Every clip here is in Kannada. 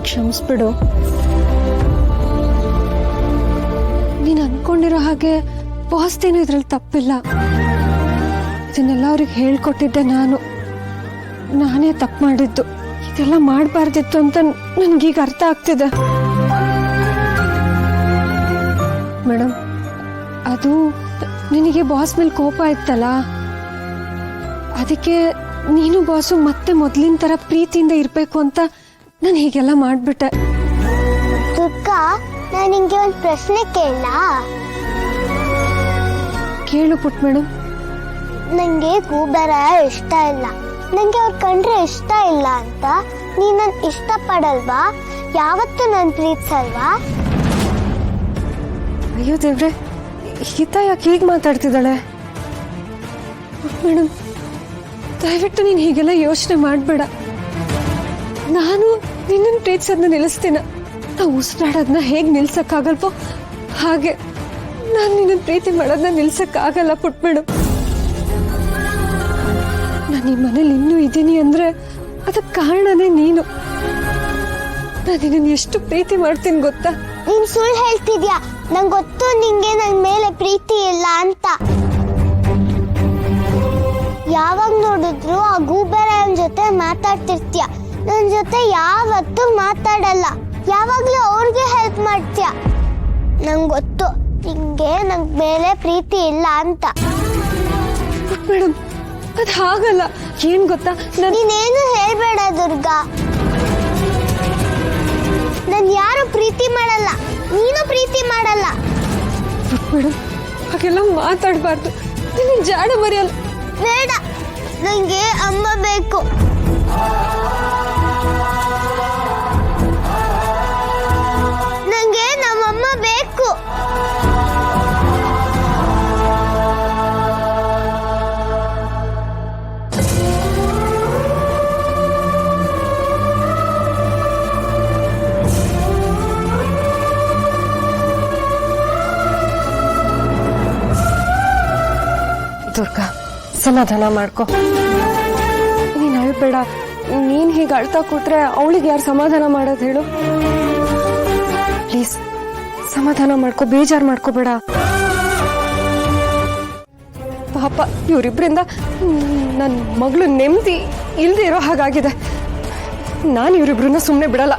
ನನ್ನ ಕ್ಷಮಿಸ್ಬಿಡು. ನೀನು ಅನ್ಕೊಂಡಿರೋ ಹಾಗೆ ಬಾಸ್ದೇನು ಇದ್ರಲ್ಲಿ ತಪ್ಪಿಲ್ಲ. ಇದನ್ನೆಲ್ಲ ಅವ್ರಿಗೆ ಹೇಳ್ಕೊಟ್ಟಿದ್ದೆ ನಾನೇ ತಪ್ಪು ಮಾಡಿದ್ದು. ಇದೆಲ್ಲ ಮಾಡಬಾರ್ದಿತ್ತು ಅಂತ ನನ್ಗೀಗ ಅರ್ಥ ಆಗ್ತಿದೆ. ಮೇಡಮ್, ಅದು ನಿನಗೆ ಬಾಸ್ ಮೇಲೆ ಕೋಪ ಇತ್ತಲ್ಲ, ಅದಕ್ಕೆ ನೀನು ಬಾಸು ಮತ್ತೆ ಮೊದಲಿನ ತರ ಪ್ರೀತಿಯಿಂದ ಇರ್ಬೇಕು ಅಂತ ನಾನು ಹೀಗೆಲ್ಲ ಮಾಡ್ಬಿಟ್ಟೆ. ದುರ್ಗಾ, ನಾನು ನಿಂಗೆ ಒಂದು ಪ್ರಶ್ನೆ ಕೇಳು ಪುಟ್ ಮೇಡಮ್. ನಂಗೆ ಗೂಬರ ಇಷ್ಟ ಇಲ್ಲ, ನಂಗೆ ಅವ್ರು ಕಂಡ್ರೆ ಇಷ್ಟ ಇಲ್ಲ ಅಂತ ನೀನ್ ನನ್ ಇಷ್ಟ ಪಡಲ್ವಾ? ಯಾವತ್ತು ನನ್ ಪ್ರೀತಿಸಲ್ವಾ? ಅಯ್ಯೋ ದೇವ್ರೆ, ಹಿತ ಯಾಕೆ ಹೀಗೆ ಮಾತಾಡ್ತಿದ್ದಾಳೆ? ಮೇಡಮ್, ದಯವಿಟ್ಟು ನೀನು ಹೀಗೆಲ್ಲ ಯೋಚನೆ ಮಾಡಬೇಡ. ನಾನು ನಿನ್ನನ್ನು ಪ್ರೀತಿಸೋದನ್ನ ನಿಲ್ಲಿಸ್ತೀನ. ನಾವು ಉಸಿರಾಡೋದನ್ನ ಹೇಗೆ ನಿಲ್ಸಕ್ಕಾಗಲ್ವೋ ಹಾಗೆ ನಾನು ನಿನ್ನನ್ನು ಪ್ರೀತಿ ಮಾಡೋದನ್ನ ನಿಲ್ಸಕ್ಕಾಗಲ್ಲ ಪುಟ್ ಮೇಡಮ್. ನಾನು ಈ ಮನೇಲಿ ಇನ್ನೂ ಇದ್ದೀನಿ ಅಂದ್ರೆ ಅದಕ್ಕೆ ಕಾರಣನೇ ನೀನು. ನಾನು ನಿನ್ನನ್ನು ಎಷ್ಟು ಪ್ರೀತಿ ಮಾಡ್ತೀನಿ ಗೊತ್ತಾ? ನೀನ್ ಸುಳ್ಳು ಹೇಳ್ತಿದ್ಯಾ. ನಂಗೆ ಗೊತ್ತು ನಿಂಗೆ ನನ್ ಮೇಲೆ ಪ್ರೀತಿ ಇಲ್ಲ ಅಂತ. ಯಾವಾಗ ನೋಡಿದ್ರು ಆ ಗೂಬೆರನ್ ಜೊತೆ ಮಾತಾಡ್ತಿರ್ತೀಯ, ನನ್ ಜೊತೆ ಯಾವತ್ತೂ ಮಾತಾಡಲ್ಲ. ಯಾವಾಗ್ಲೂ ಅವ್ರಿಗೆ ಹೆಲ್ಪ್ ಮಾಡ್ತೀಯ. ನಂಗೆ ಗೊತ್ತು ನಿಂಗೆ ನನ್ ಮೇಲೆ ಪ್ರೀತಿ ಇಲ್ಲ ಅಂತ. ಮೇಡಮ್, ಅದು ಹಾಗಲ್ಲ. ಏನ್ ಗೊತ್ತಾ, ನೀನೇನು ಹೇಳ್ಬೇಡ ದುರ್ಗಾ. ನನ್ ಯಾರು ಪ್ರೀತಿ ಮಾಡಲ್ಲ, ನೀನು ಪ್ರೀತಿ ಮಾಡಲ್ಲ. ಮೇಡಮ್, ಹಾಗೆಲ್ಲ ಮಾತಾಡಬಾರ್ದು. ನಿನ್ನ ಜಾಡ ಮರೆಯಲ್ಲ. ಬೇಡ, ನಂಗೆ ಅಮ್ಮ ಬೇಕು. ನಂಗೆ ನಮ್ಮಮ್ಮ ಬೇಕು. ದುರ್ಗಾ, ಸಮಾಧಾನ ಮಾಡ್ಕೊ. ನೀನ್ ಅಳ್ಬೇಡ. ನೀನ್ ಹೀಗೆ ಅಳ್ತಾ ಕೂತ್ರೆ ಅವಳಿಗೆ ಯಾರು ಸಮಾಧಾನ ಮಾಡೋದು ಹೇಳು? ಪ್ಲೀಸ್ ಸಮಾಧಾನ ಮಾಡ್ಕೊ, ಬೇಜಾರು ಮಾಡ್ಕೋಬೇಡ. ಪಾಪ ಇವರಿಬ್ರಿಂದ ನನ್ನ ಮಗಳು ನೆಮ್ಮದಿ ಇಲ್ದೇ ಇರೋ ಹಾಗಾಗಿದೆ. ನಾನು ಇವರಿಬ್ರನ್ನ ಸುಮ್ಮನೆ ಬಿಡಲ್ಲ.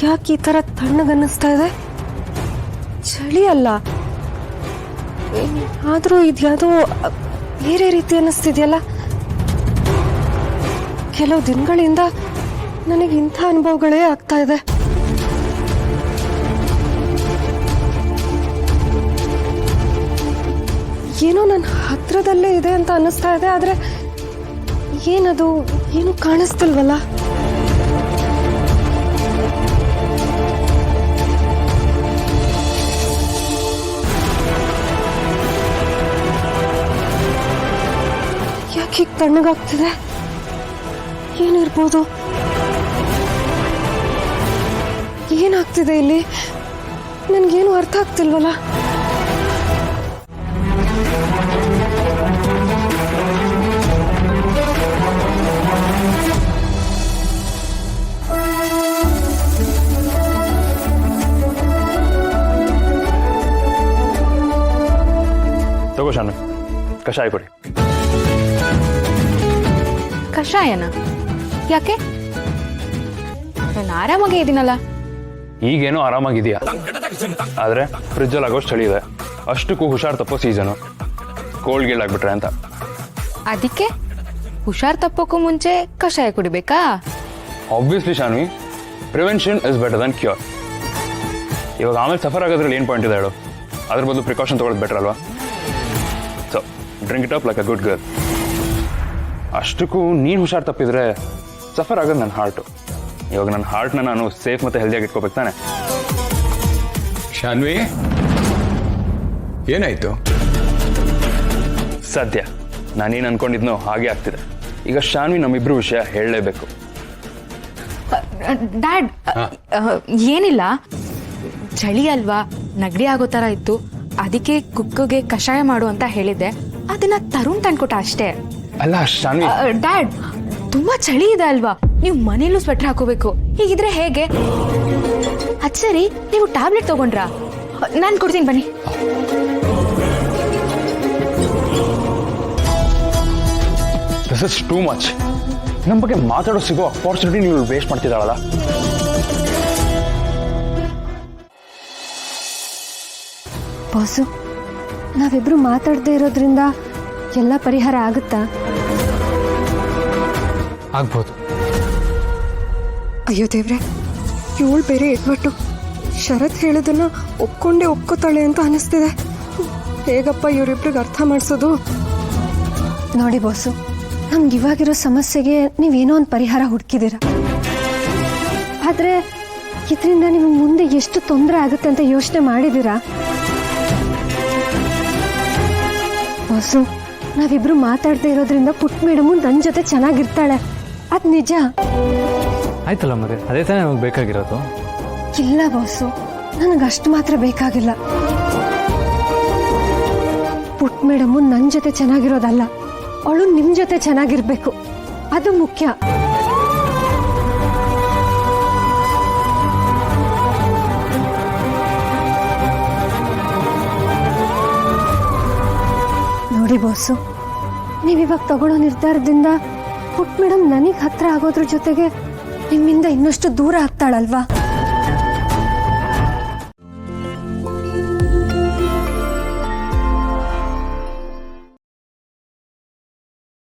ಯಾಕೆ ಈ ತರ ತಣ್ಣಗನ್ನಿಸ್ತಾ ಇದೆ? ಚಳಿ ಅಲ್ಲ, ಆದ್ರೂ ಇದ್ಯಾವುದೋ ಬೇರೆ ರೀತಿ ಅನ್ನಿಸ್ತಿದೆಯಲ್ಲ. ಕೆಲವು ದಿನಗಳಿಂದ ನನಗೆ ಇಂಥ ಅನುಭವಗಳೇ ಆಗ್ತಾ ಇದೆ. ಏನೋ ನನ್ನ ಹತ್ರದಲ್ಲೇ ಇದೆ ಅಂತ ಅನ್ನಿಸ್ತಾ ಇದೆ, ಆದ್ರೆ ಏನದು ಏನು ಕಾಣಿಸ್ತಿಲ್ವಲ್ಲ. ಯಾಕೆ ತಣ್ಣಗಾಗ್ತಿದೆ? ಏನಿರ್ಬೋದು? ಏನಾಗ್ತಿದೆ ಇಲ್ಲಿ? ನನ್ಗೇನು ಅರ್ಥ ಆಗ್ತಿಲ್ವಲ್ಲ. ತಗೋ ಶಾನು, ಕಷಾಯ ಕೊಡಿ. ಕಷಾಯನ? ಯಾಕೆ? ನಾನು ಆರಾಮಾಗೇ ಇದ್ದೀನಲ್ಲ. ಈಗೇನೋ ಆರಾಮಾಗಿದೆಯಾ, ಆದರೆ ಫ್ರಿಜ್ಜಲ್ಲಿ ಆಗೋಷ್ಟು ಚಳಿ ಇದೆ. ಅಷ್ಟಕ್ಕೂ ಹುಷಾರು ತಪ್ಪೋ ಸೀಸನು. ಕೋಲ್ಡ್ ಗೀಲ್ಡ್ ಆಗ್ಬಿಟ್ರೆ ಅಂತ. ಅದಕ್ಕೆ ಹುಷಾರ್ ತಪ್ಪೋಕ್ಕೂ ಮುಂಚೆ ಕಷಾಯ ಕುಡಿಬೇಕಾ? Obviously Shanvi, prevention is better than cure. ಇವಾಗ ಆಮೇಲೆ ಸಫರ್ ಆಗೋದ್ರಲ್ಲಿ ಏನು ಪಾಯಿಂಟ್ ಇದೆ ಹೇಳು? ಅದ್ರ ಬದಲು ಪ್ರಿಕಾಷನ್ ತೊಗೊಳ್ಳೋದು ಬೆಟರ್ ಅಲ್ವಾ? So drink it up like a good girl. ಅಷ್ಟಕ್ಕೂ ನೀನು ಹುಷಾರು ತಪ್ಪಿದ್ರೆ ಸಫರ್ ಆಗೋದು ನನ್ನ ಹಾರ್ಟು. ಇವಾಗ ನನ್ನ ಹಾರ್ಟ್ನ ನಾನು ಸೇಫ್ ಮತ್ತು ಹೆಲ್ದಿಯಾಗಿ ಇಟ್ಕೋಬೇಕು ತಾನೆ? ಶಾನ್ವಿ, ಏನಾಯ್ತು? ಸದ್ಯ ನಾನೇನು ಅನ್ಕೊಂಡಿದ್ನೋ ಹಾಗೆ ಆಗ್ತಿದೆ. ಈಗ ಶಾನ್ವಿ ನಮ್ಮಿಬ್ರು ವಿಷಯ ಹೇಳಲೇಬೇಕು. ಡ್ಯಾಡ್, ಏನಿಲ್ಲ. ಚಳಿ ಅಲ್ವಾ, ನೆಗಡಿ ಆಗೋ ತರ ಇತ್ತು, ಅದಕ್ಕೆ ಕುಕ್ಕಗೆ ಕಷಾಯ ಮಾಡು ಅಂತ ಹೇಳಿದ್ದೆ. ಅದನ್ನ ತರುಣ್ ತಂದ್ಕೊಟ್ಟ ಅಷ್ಟೇ. ಅಲ್ಲ ಶಾನ್ವಿ, ಡ್ಯಾಡ್, ತುಂಬಾ ಚಳಿ ಇದೆ ಅಲ್ವಾ, ನೀವು ಮನೇಲೂ ಸ್ವೆಟರ್ ಹಾಕೋಬೇಕು. ಹೀಗಿದ್ರೆ ಹೇಗೆ? ಅದ್ ಸರಿ, ನೀವು ಟ್ಯಾಬ್ಲೆಟ್ ತಗೊಂಡ್ರಾ? ನಾನ್ ಕೊಡ್ತೀನಿ ಬನ್ನಿ. This is too much. ನಮ್ಮ ಬಗ್ಗೆ ಮಾತಾಡೋ ಸಿಗೋ ಅಪಾರ್ಚುನಿಟಿ ನೀವು ವೇಸ್ಟ್ ಮಾಡ್ತಿದ್ದಾಳಲ್ಲ. ಬಾಸು, ನಾವಿಬ್ರು ಮಾತಾಡದೇ ಇರೋದ್ರಿಂದ ಎಲ್ಲ ಪರಿಹಾರ ಆಗುತ್ತಾ? ಆಗ್ಬೋದು. ಅಯ್ಯೋ ದೇವ್ರೆ, ಇವಳು ಬೇರೆ ಎಡ್ಬಿಟ್ಟು ಶರತ್ ಹೇಳೋದನ್ನ ಒಪ್ಕೊಂಡೇ ಒಪ್ಕೋತಾಳೆ ಅಂತ ಅನಿಸ್ತಿದೆ. ಹೇಗಪ್ಪ ಇವರಿಬ್ರಿಗೆ ಅರ್ಥ ಮಾಡಿಸೋದು? ನೋಡಿ ಬಾಸು, ನಮ್ಗೆ ಇವಾಗಿರೋ ಸಮಸ್ಯೆಗೆ ನೀವೇನೋ ಒಂದು ಪರಿಹಾರ ಹುಡುಕಿದ್ದೀರ. ಆದರೆ ಇದರಿಂದ ನಿಮ್ಗೆ ಮುಂದೆ ಎಷ್ಟು ತೊಂದರೆ ಆಗುತ್ತೆ ಅಂತ ಯೋಚನೆ ಮಾಡಿದ್ದೀರಾ? ಬಾಸು, ನಾವಿಬ್ರು ಮಾತಾಡದೇ ಇರೋದ್ರಿಂದ ಪುಟ್ಟ ಮೇಡಮು ನನ್ನ ಜೊತೆ ಚೆನ್ನಾಗಿರ್ತಾಳೆ, ಅದು ನಿಜ. ಆಯ್ತಲ್ಲ ಮತ್ತೆ, ಅದೇ ತಾನೇ ನಮಗೆ ಬೇಕಾಗಿರೋದು. ಇಲ್ಲ ಬಾಸು, ನನಗಷ್ಟು ಮಾತ್ರ ಬೇಕಾಗಿಲ್ಲ. ಪುಟ್ಟ ಮೇಡಮು ನನ್ನ ಜೊತೆ ಚೆನ್ನಾಗಿರೋದಲ್ಲ, ಅವಳು ನಿಮ್ಮ ಜೊತೆ ಚೆನ್ನಾಗಿರ್ಬೇಕು, ಅದು ಮುಖ್ಯ. ನೋಡಿ ಬಾಸು, ನೀವಿವಾಗ ತಗೊಳ್ಳೋ ನಿರ್ಧಾರದಿಂದ ಪುಟ್ಟ ಮೇಡಮ್ ನನಗೆ ಹತ್ರ ಆಗೋದ್ರ ಜೊತೆಗೆ ನಿಮ್ಮಿಂದ ಇನ್ನಷ್ಟು ದೂರ ಆಗ್ತಾಳಲ್ವಾ?